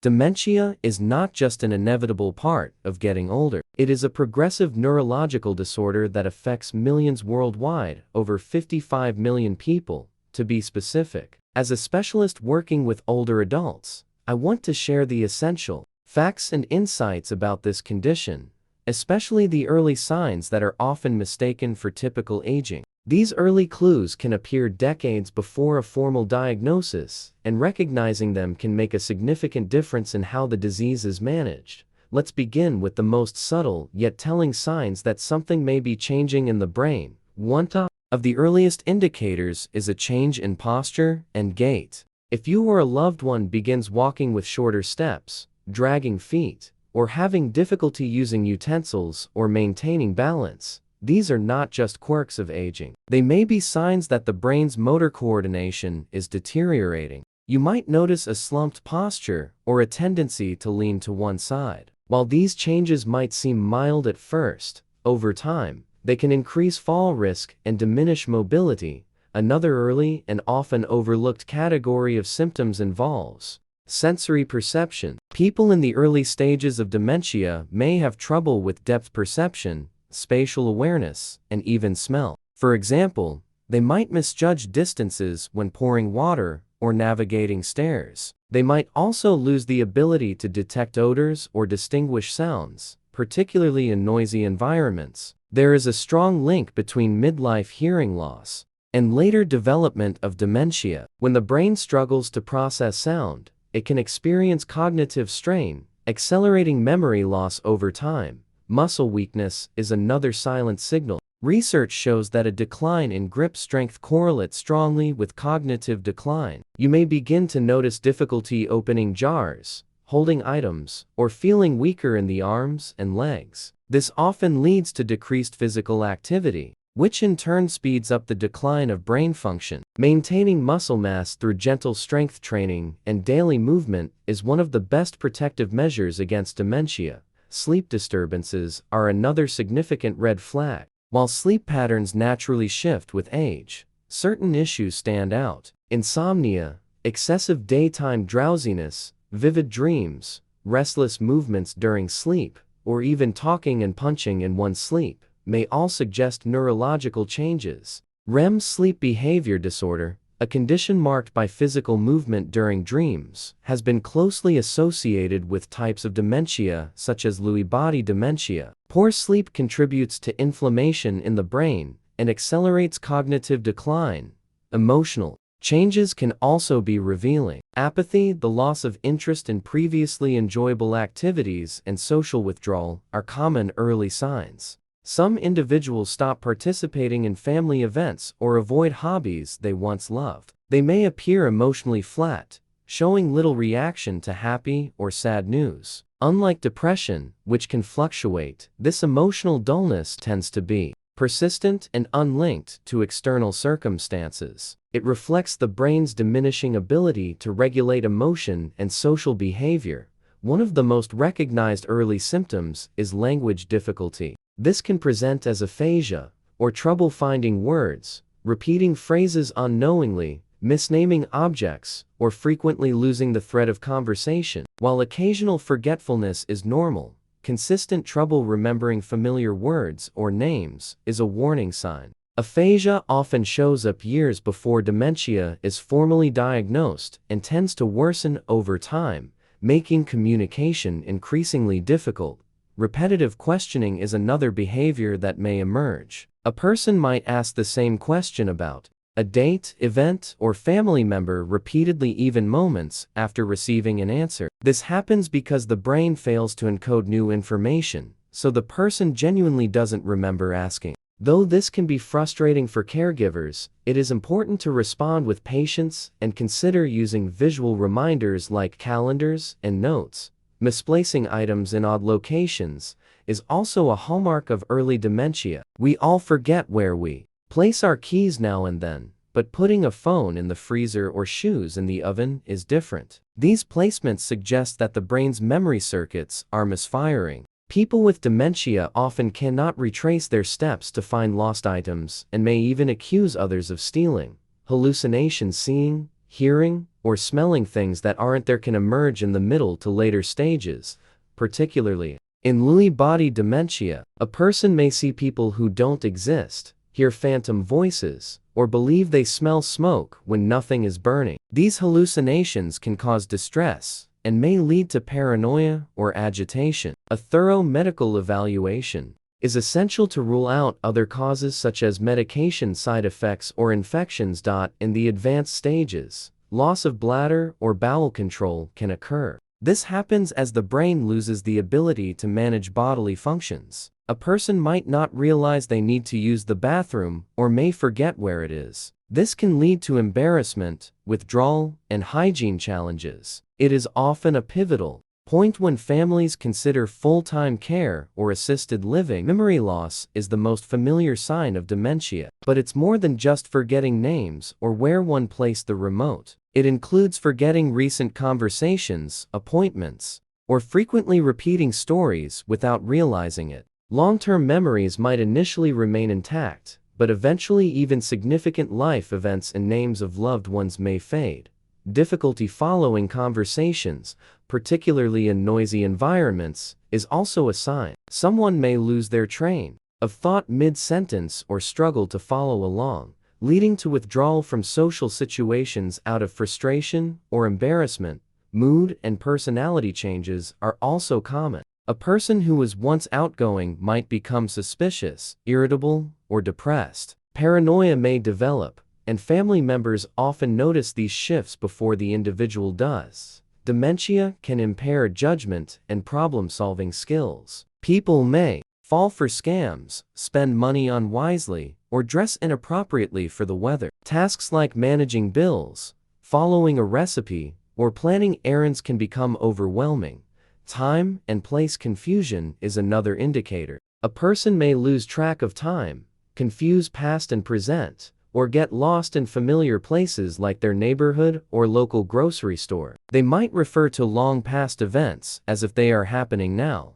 Dementia is not just an inevitable part of getting older. It is a progressive neurological disorder that affects millions worldwide, over 55 million people, to be specific. As a specialist working with older adults, I want to share the essential facts and insights about this condition, especially the early signs that are often mistaken for typical aging. These early clues can appear decades before a formal diagnosis, and recognizing them can make a significant difference in how the disease is managed. Let's begin with the most subtle yet telling signs that something may be changing in the brain. One of the earliest indicators is a change in posture and gait. If you or a loved one begins walking with shorter steps, dragging feet, or having difficulty using utensils or maintaining balance, these are not just quirks of aging. They may be signs that the brain's motor coordination is deteriorating. You might notice a slumped posture or a tendency to lean to one side. While these changes might seem mild at first, over time, they can increase fall risk and diminish mobility. Another early and often overlooked category of symptoms involves sensory perception. People in the early stages of dementia may have trouble with depth perception, spatial awareness, and even smell. For example, they might misjudge distances when pouring water or navigating stairs. They might also lose the ability to detect odors or distinguish sounds, particularly in noisy environments. There is a strong link between midlife hearing loss and later development of dementia. When the brain struggles to process sound, it can experience cognitive strain, accelerating memory loss over time. Muscle weakness is another silent signal. Research shows that a decline in grip strength correlates strongly with cognitive decline. You may begin to notice difficulty opening jars, holding items, or feeling weaker in the arms and legs. This often leads to decreased physical activity, which in turn speeds up the decline of brain function. Maintaining muscle mass through gentle strength training and daily movement is one of the best protective measures against dementia. Sleep disturbances are another significant red flag. While sleep patterns naturally shift with age, certain issues stand out. Insomnia, excessive daytime drowsiness, vivid dreams, restless movements during sleep, or even talking and punching in one's sleep, may all suggest neurological changes. REM sleep behavior disorder, a condition marked by physical movement during dreams, has been closely associated with types of dementia such as Lewy body dementia. Poor sleep contributes to inflammation in the brain and accelerates cognitive decline. Emotional changes can also be revealing. Apathy, the loss of interest in previously enjoyable activities, and social withdrawal are common early signs. Some individuals stop participating in family events or avoid hobbies they once loved. They may appear emotionally flat, showing little reaction to happy or sad news. Unlike depression, which can fluctuate, this emotional dullness tends to be persistent and unlinked to external circumstances. It reflects the brain's diminishing ability to regulate emotion and social behavior. One of the most recognized early symptoms is language difficulty. This can present as aphasia, or trouble finding words, repeating phrases unknowingly, misnaming objects, or frequently losing the thread of conversation. While occasional forgetfulness is normal, consistent trouble remembering familiar words or names is a warning sign. Aphasia often shows up years before dementia is formally diagnosed and tends to worsen over time, making communication increasingly difficult. Repetitive questioning is another behavior that may emerge. A person might ask the same question about a date, event, or family member repeatedly, even moments after receiving an answer. This happens because the brain fails to encode new information, so the person genuinely doesn't remember asking. Though this can be frustrating for caregivers, it is important to respond with patience and consider using visual reminders like calendars and notes. Misplacing items in odd locations is also a hallmark of early dementia. We all forget where we place our keys now and then, but putting a phone in the freezer or shoes in the oven is different. These placements suggest that the brain's memory circuits are misfiring. People with dementia often cannot retrace their steps to find lost items and may even accuse others of stealing. Hallucinations, seeing, hearing, or smelling things that aren't there can emerge in the middle to later stages, particularly in Lewy body dementia. A person may see people who don't exist, hear phantom voices, or believe they smell smoke when nothing is burning. These hallucinations can cause distress and may lead to paranoia or agitation. A thorough medical evaluation is essential to rule out other causes such as medication side effects or infections. In the advanced stages, loss of bladder or bowel control can occur. This happens as the brain loses the ability to manage bodily functions. A person might not realize they need to use the bathroom or may forget where it is. This can lead to embarrassment, withdrawal, and hygiene challenges. It is often a pivotal point when families consider full-time care or assisted living. Memory loss is the most familiar sign of dementia, but it's more than just forgetting names or where one placed the remote. It includes forgetting recent conversations, appointments, or frequently repeating stories without realizing it. Long-term memories might initially remain intact, but eventually even significant life events and names of loved ones may fade. Difficulty following conversations, particularly in noisy environments, is also a sign. Someone may lose their train of thought mid-sentence or struggle to follow along, leading to withdrawal from social situations out of frustration or embarrassment. Mood and personality changes are also common. A person who was once outgoing might become suspicious, irritable, or depressed. Paranoia may develop, and family members often notice these shifts before the individual does. Dementia can impair judgment and problem-solving skills. People may fall for scams, spend money unwisely, or dress inappropriately for the weather. Tasks like managing bills, following a recipe, or planning errands can become overwhelming. Time and place confusion is another indicator. A person may lose track of time, confuse past and present, or get lost in familiar places like their neighborhood or local grocery store. They might refer to long past events as if they are happening now.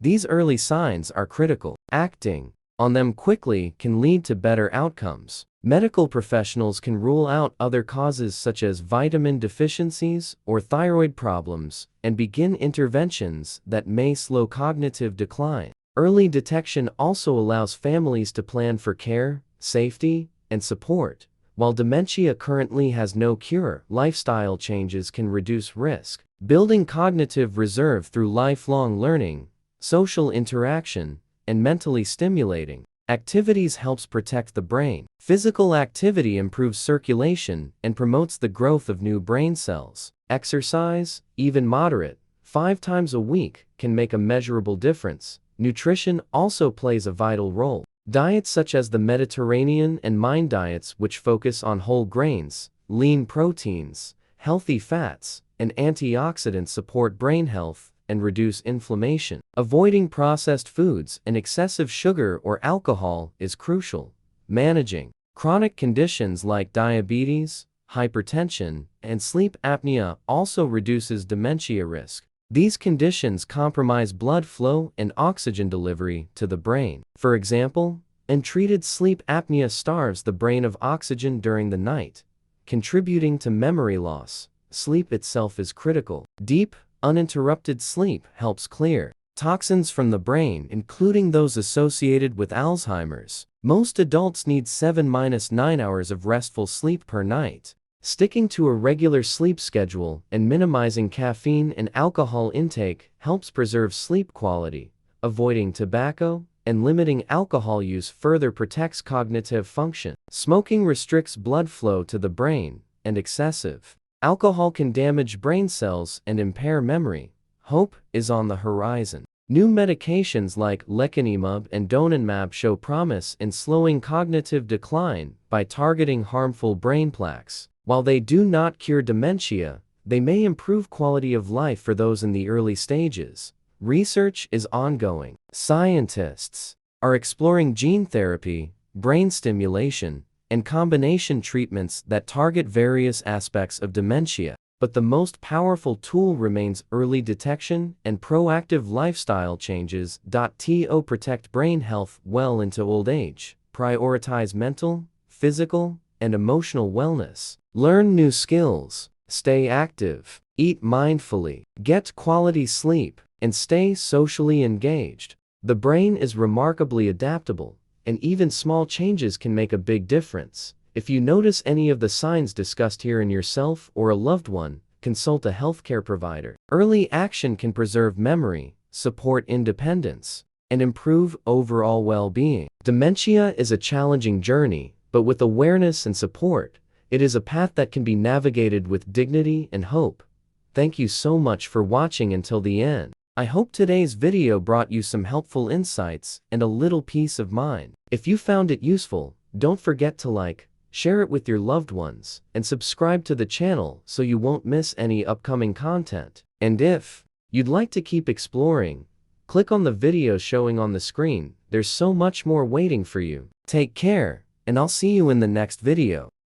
These early signs are critical. Acting on them quickly can lead to better outcomes. Medical professionals can rule out other causes such as vitamin deficiencies or thyroid problems and begin interventions that may slow cognitive decline. Early detection also allows families to plan for care, safety, and support. While dementia currently has no cure, lifestyle changes can reduce risk. Building cognitive reserve through lifelong learning, social interaction, and mentally stimulating activities helps protect the brain. Physical activity improves circulation and promotes the growth of new brain cells. Exercise, even moderate, 5 times a week, can make a measurable difference. Nutrition also plays a vital role. Diets such as the Mediterranean and Mind diets, which focus on whole grains, lean proteins, healthy fats, and antioxidants, support brain health and reduce inflammation. Avoiding processed foods and excessive sugar or alcohol is crucial. Managing chronic conditions like diabetes, hypertension, and sleep apnea also reduces dementia risk. These conditions compromise blood flow and oxygen delivery to the brain. For example, untreated sleep apnea starves the brain of oxygen during the night, contributing to memory loss. Sleep itself is critical. Deep, uninterrupted sleep helps clear toxins from the brain, including those associated with Alzheimer's. Most adults need 7–9 hours of restful sleep per night. Sticking to a regular sleep schedule and minimizing caffeine and alcohol intake helps preserve sleep quality. Avoiding tobacco and limiting alcohol use further protects cognitive function. Smoking restricts blood flow to the brain, and excessive alcohol can damage brain cells and impair memory. Hope is on the horizon. New medications like lecanemab and donanemab show promise in slowing cognitive decline by targeting harmful brain plaques. While they do not cure dementia, they may improve quality of life for those in the early stages. Research is ongoing. Scientists are exploring gene therapy, brain stimulation, and combination treatments that target various aspects of dementia. But the most powerful tool remains early detection and proactive lifestyle changes. To protect brain health well into old age. Prioritize mental, physical, and emotional wellness. Learn new skills. Stay active, eat mindfully, get quality sleep, and stay socially engaged. The brain is remarkably adaptable, and even small changes can make a big difference. If you notice any of the signs discussed here in yourself or a loved one, consult a healthcare provider. Early action can preserve memory, support independence, and improve overall well-being. Dementia is a challenging journey, but with awareness and support, it is a path that can be navigated with dignity and hope. Thank you so much for watching until the end. I hope today's video brought you some helpful insights and a little peace of mind. If you found it useful, don't forget to like, share it with your loved ones, and subscribe to the channel so you won't miss any upcoming content. And if you'd like to keep exploring, click on the video showing on the screen. There's so much more waiting for you. Take care, and I'll see you in the next video.